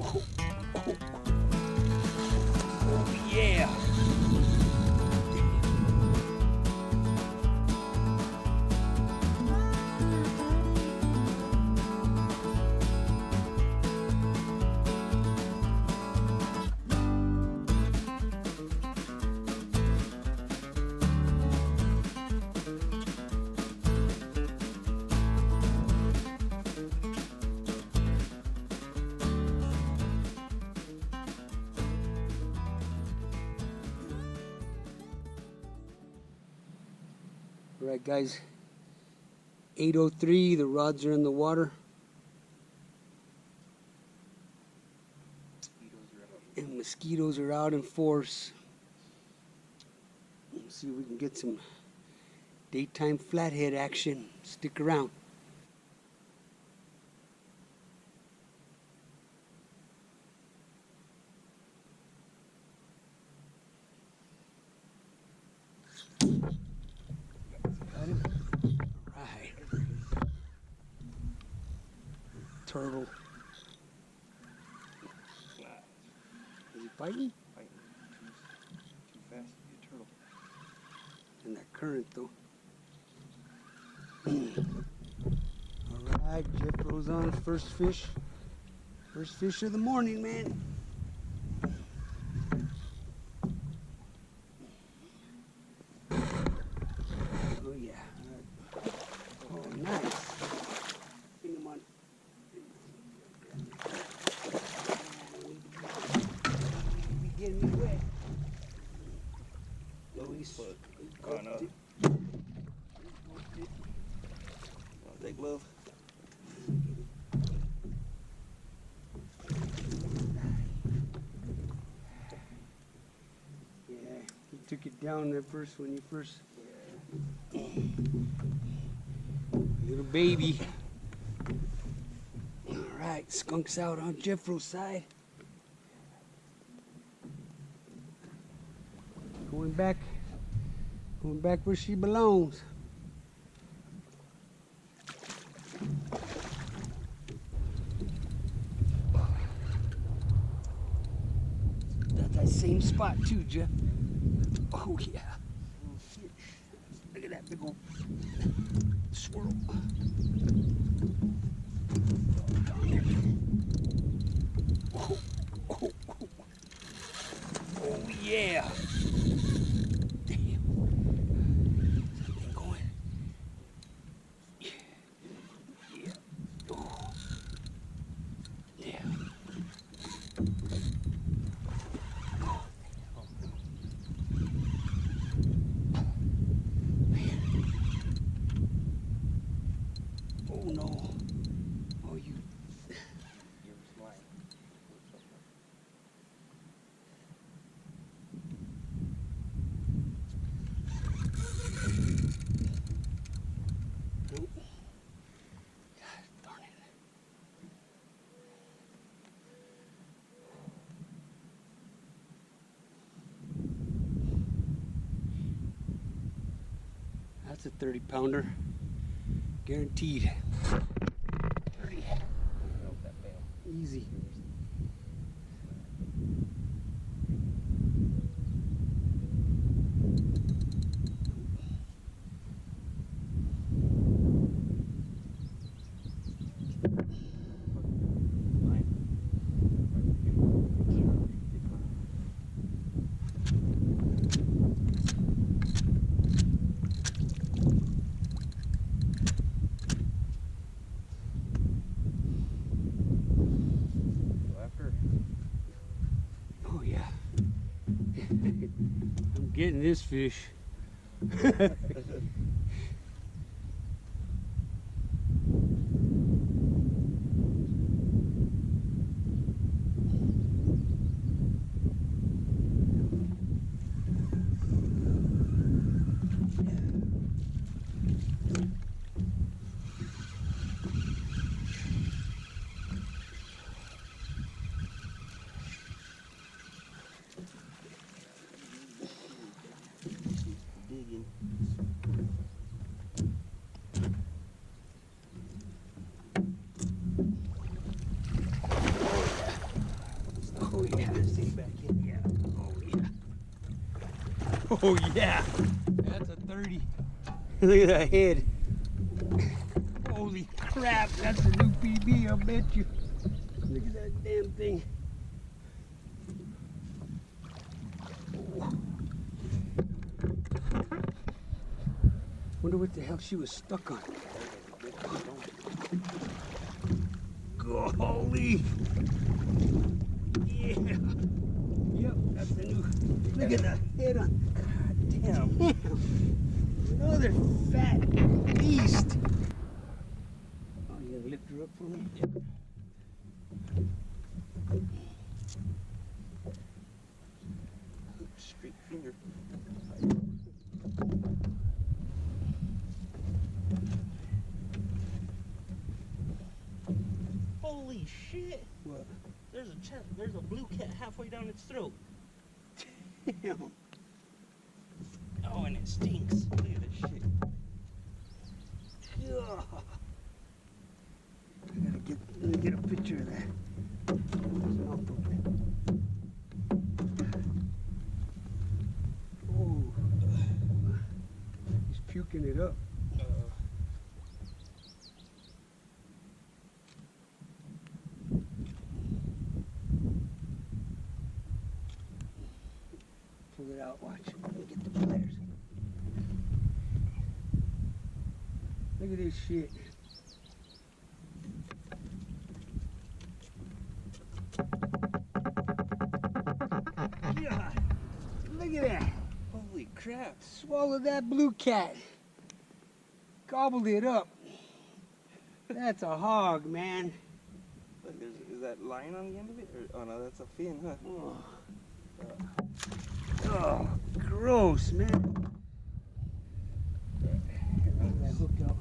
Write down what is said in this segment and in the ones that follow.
Oh yeah. All right, guys, 8:03, the rods are in the water. And mosquitoes are out in force. Let's see if we can get some daytime flathead action. Stick around. Got him. All right. Turtle. Is he biting? Fighting too fast to be a turtle. And that current, though. All right, Jeff throws on his first fish. First fish of the morning, man. Oh, yeah. Oh, nice. Bring him on. Be getting me wet. Oh, he's Gone up. Take love. Yeah, he took it down there first when you first. Little baby. All right, skunk's out on Jeffro's side. Going back where she belongs. That's that same spot too, Jeff. Oh yeah. Look at that big old swirl. Oh, oh, oh. Oh yeah. Damn. Something going. Yeah. Yeah. Oh. Yeah. Oh no. Oh, you. You're flying. Nope. God darn it. That's a 30-pounder. Guaranteed. 30. Nope, that failed. Easy. Oh yeah. I'm getting this fish. Digging. Oh yeah, that's a 30. Look at that head. Holy crap, that's a new PB, I'll bet you. Look at that damn thing. Oh. Wonder what the hell she was stuck on. Golly. Yeah. Yep, that's the new. Look at the head on. God damn. Another fat beast. Oh, you gonna lift her up for me? Yep. Straight finger. Holy shit! What? There's a blue cat halfway down its throat. Damn. Oh, and it stinks. Look at this shit. Ugh. Let me get a picture of that. Oh, he's puking it up. Pull it out, watch. Let me get the pliers. Look at this shit. God, look at that. Holy crap. Swallowed that blue cat. Gobbled it up. That's a hog, man. Look, is that line on the end of it? Or, oh no, that's a fin, huh? Oh. Oh, gross, man. Here, I'll get that hook out.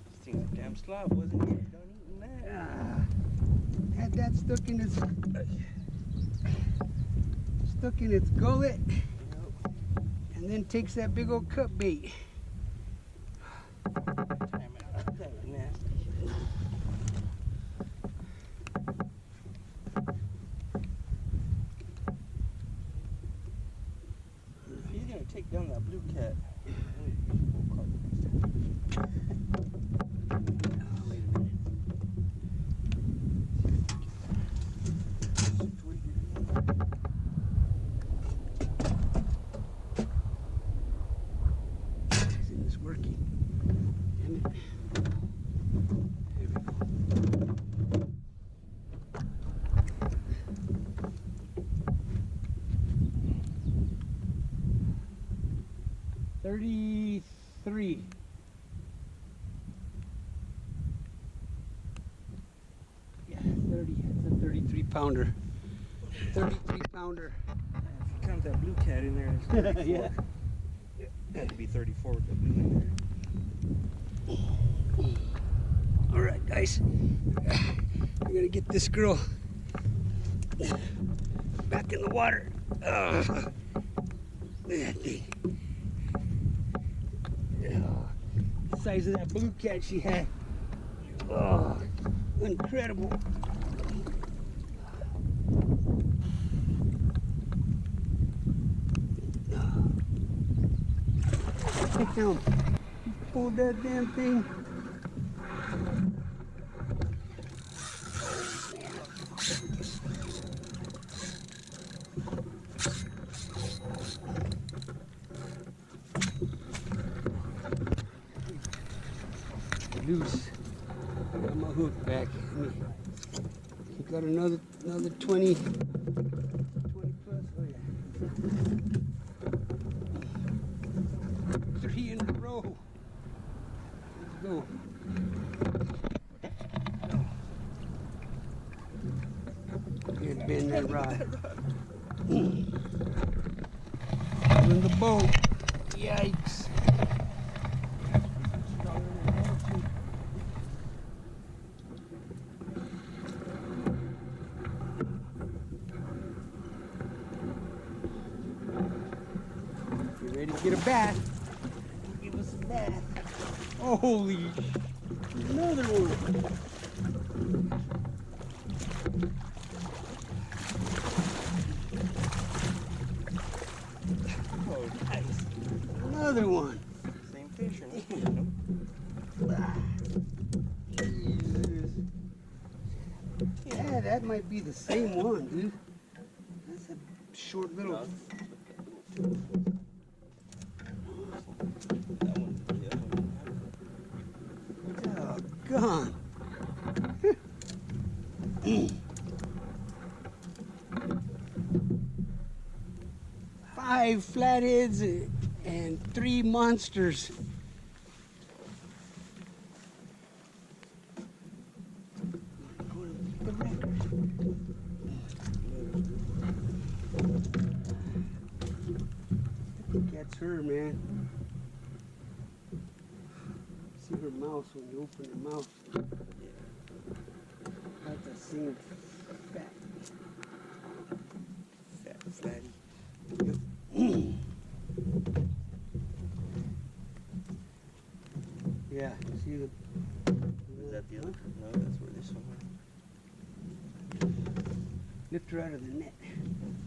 This thing's a damn slob, wasn't it? Done eating that. Had that stuck in its gullet, and then takes that big old cut bait. Time out. That was nasty. If he's gonna take down that blue cat, Isn't this working? Damn it. There we go. 33. Yeah, 30. That's a 33 pounder. 33 pounder. if you count that blue cat in there, it's 34. Yeah. Had to be 34 with the blue in there. All right, guys. We're gonna get this girl back in the water. Look at that thing. The size of that blue cat she had. Oh, incredible. Damn. Pulled that damn thing. Loose. I got my hook back. Got another 20 plus. Oh yeah. 3 in a row. Let's go. Good bend that rod. In the boat. Yikes. You ready to get a bath? Give us a bath. Holy Another one. Oh, nice. Another one. Same fish or not? Jesus. Yeah, that might be the same one, dude. That's a short little. Oh, gone. 5 flatheads and 3 monsters. I think that's her, man. See her mouth when you open her mouth. That's the same fat. Fat flatty. Yeah, see the. Is that the other? No, that's where this one went. Lift her out of the net.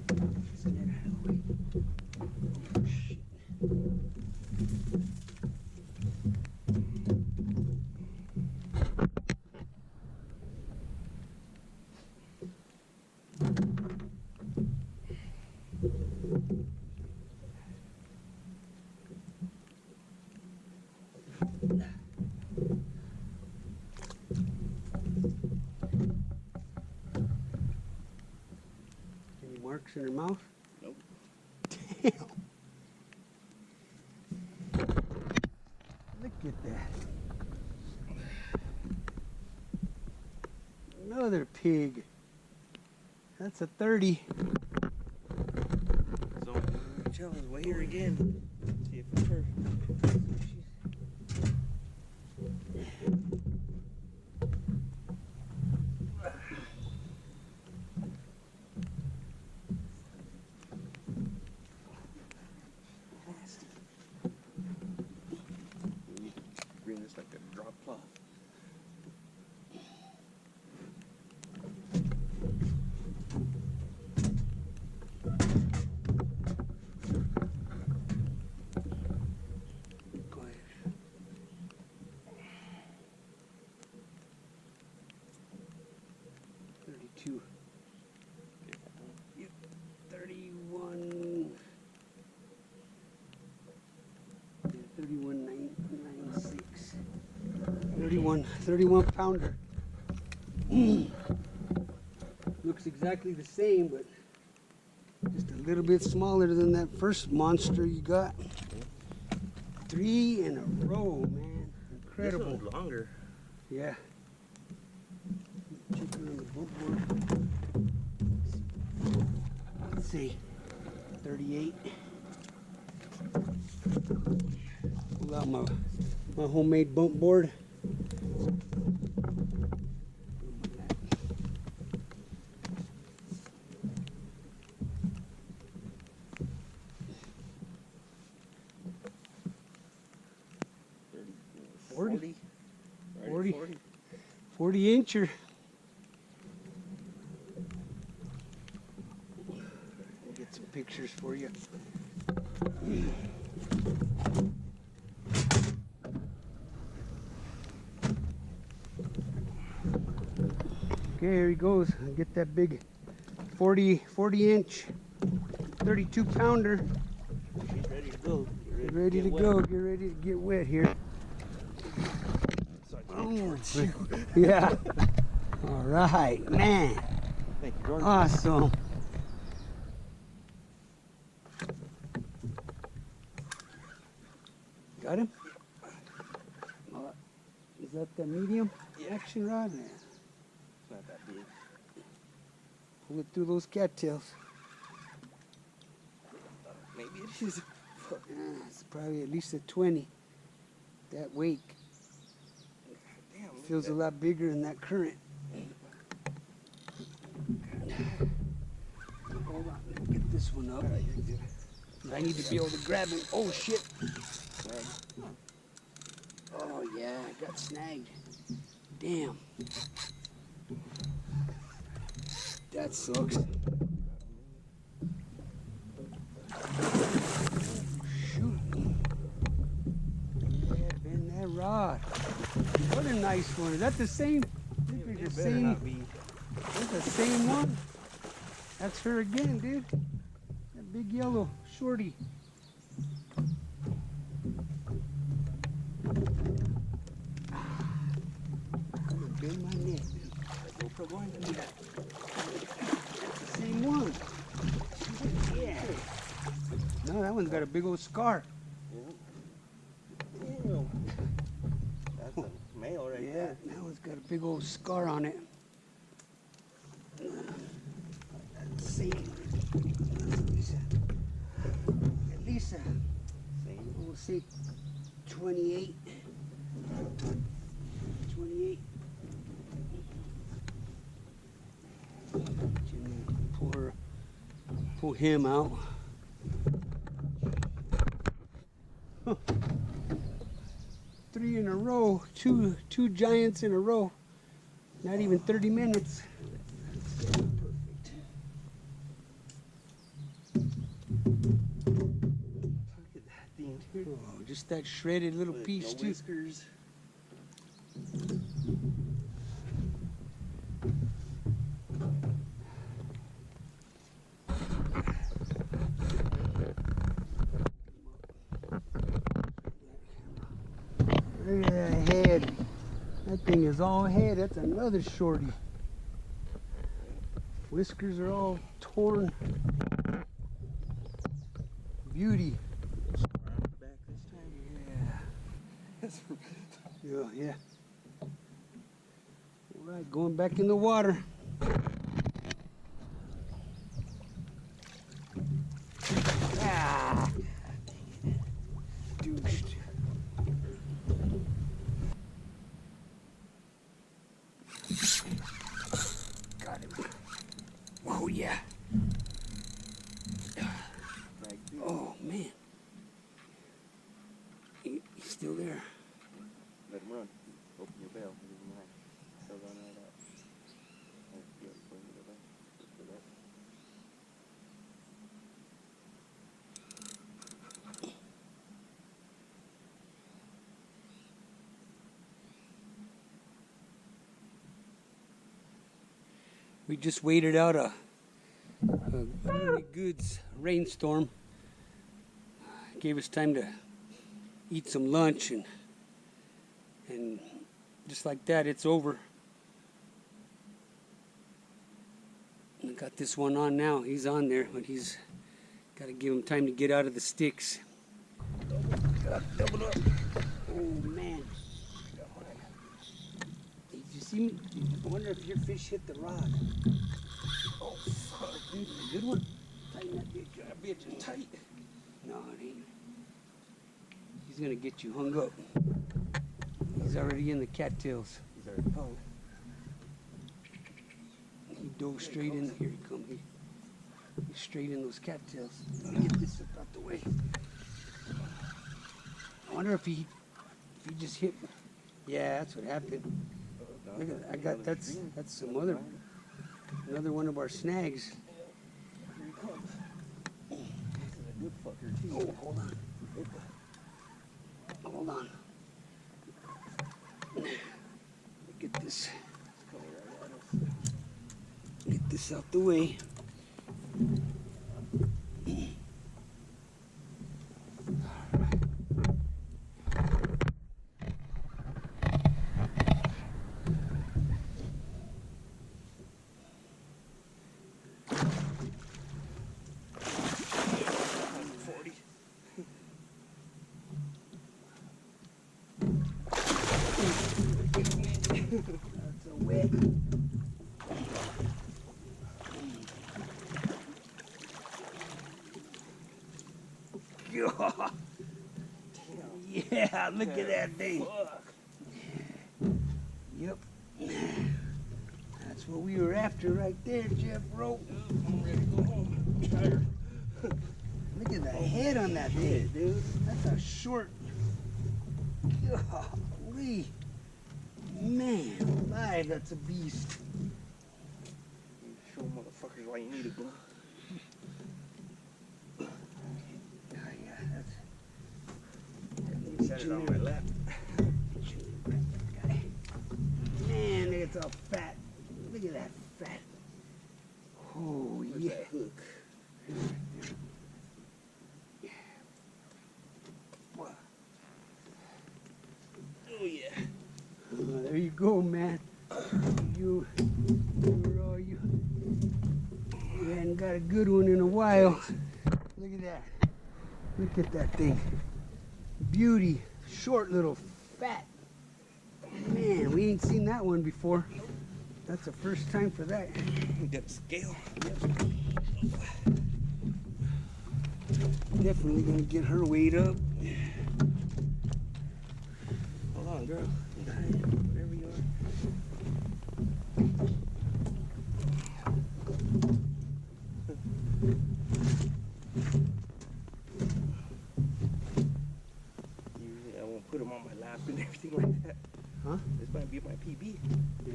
This net out of the way. Oh, shit. Any marks in her mouth? Nope. Damn. Look at that. Another pig. That's a 30. So, Michelle is way here again. See if it's her. Bring this like a drop cloth. Go ahead. $32. Yep. 31. Yeah, 31.96. 31 pounder. Looks exactly the same, but just a little bit smaller than that first monster you got. 3 in a row, man. Incredible. This one's longer. Yeah. Check her on the book board. Let's see. 38. Pull out my homemade bump board. Forty. 40 incher. We'll get some pictures for you. Okay, here he goes. I'll get that big 40 inch, 32 pounder. She's ready to go. Get ready to go. Get ready to get wet here. Oh, Yeah. All right, man. thank you, Jordan. Awesome. Got him? Is that the medium action rod? Yeah. It's not that big. Pull it through those cattails. Maybe it is. It's probably at least a 20. That wake Damn. look feels at a lot bigger than that current. Hold on, let me get this one up. I need to be able to grab him. Oh shit! Oh yeah, I got snagged. Damn. That sucks. Shoot. Yeah, bend that rod. What a nice one. Is that the same? It better not be. That's the same one. That's her again, dude. That big yellow shorty. I'm gonna bend my neck, dude. GoPro going? Yeah. That's the same one. Yeah. No, that one's got a big old scar. Damn. That's a male right Yeah, there. that one's got a big old scar on it. Let's see. At least, Same. we'll see 28. 28. Pull him out. Huh. 3 in a row, two giants in a row. Not even 30 minutes. That's perfect. Look at that thing, dude. Oh, just that shredded little With piece no too. whiskers. Look at that head. That thing is all head. That's another shorty. Whiskers are all torn. Beauty. Back this time. Yeah. Yeah. All right, going back in the water. Ah. Douched. Got him. Oh yeah. Oh man. He's still there. Let him run. Open your bell. Leave him hang. Still run right out. Oh, yeah, bring it back. Just for that. We just waited out a really good rainstorm. Gave us time to eat some lunch and just like that, it's over. I got this one on now. He's on there, but he's got to give him time to get out of the sticks. Double up. Oh man. Did you see me? I wonder if your fish hit the rod. Oh, fuck, dude, a good one. Tighten that bitch. That bitch is tight. No, it ain't. He's gonna get you hung up. He's already in the cattails. He's already hung. He dove straight in. Here he come. He's straight in those cattails. Let me get this up out the way. I wonder if he just hit. Yeah, that's what happened. Look at that. I got that's some another one of our snags. Here he comes. This is a good fucker too. Oh, hold on. Hold on. Get this. Get this out the way. That's a wet. Yeah, look at that thing. Yep. That's what we were after right there, Jeff Rope. I'm ready to go home. I'm tired. Look at the head on that thing, dude. That's a short. Golly. Man, alive, that's a beast. You show motherfuckers why you need a gun. Yeah, Set it on my lap. Man, look, it's all fat. Look at that fat. Oh, Where's yeah. that hook? Oh yeah. There you go, man. You hadn't got a good one in a while. Look at that. Look at that thing. Beauty. Short little fat. Man, we ain't seen that one before. That's the first time for that. We got a scale. Yep. Definitely gonna get her weight up. Hold on, girl. Whatever you are. Usually I won't put them on my lap and everything like that. Huh? This might be my PB. Yeah.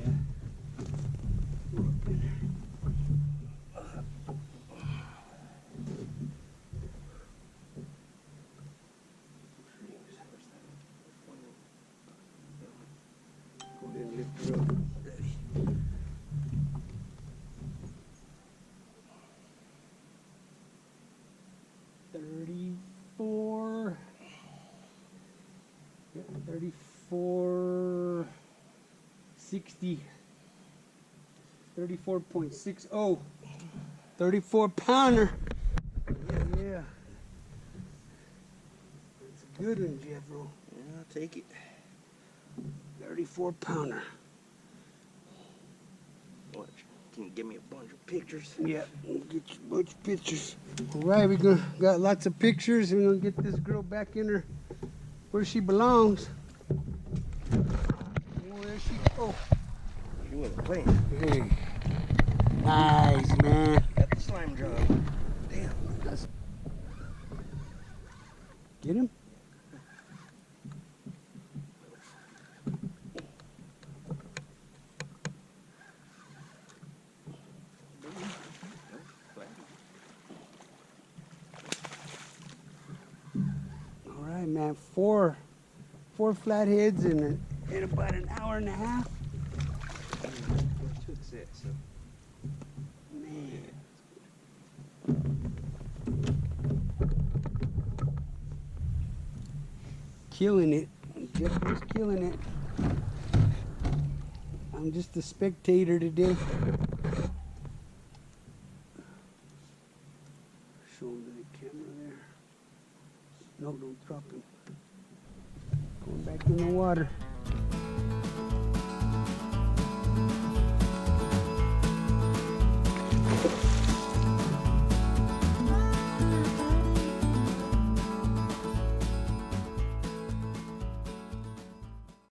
Go ahead and lift her up. Ready. $34. Yeah, 34.60. 34.60. 34 pounder. Yeah. That's a good one, Jeffro. Yeah, I'll take it. 34 pounder. Watch. Can you give me a bunch of pictures? Yeah, we'll get you a bunch of pictures. All right, we got lots of pictures. We're gonna get this girl back in her where she belongs. Oh, there she go. She wasn't playing. Hey, nice, man. Got the slime job. Damn. Get him. All right, man. Four flatheads in about an hour and a half. Where's hooks at, so. Man. Killing it. Jeff was killing it. I'm just a spectator today. Show him to the camera there. No, don't drop him. Going back in the water.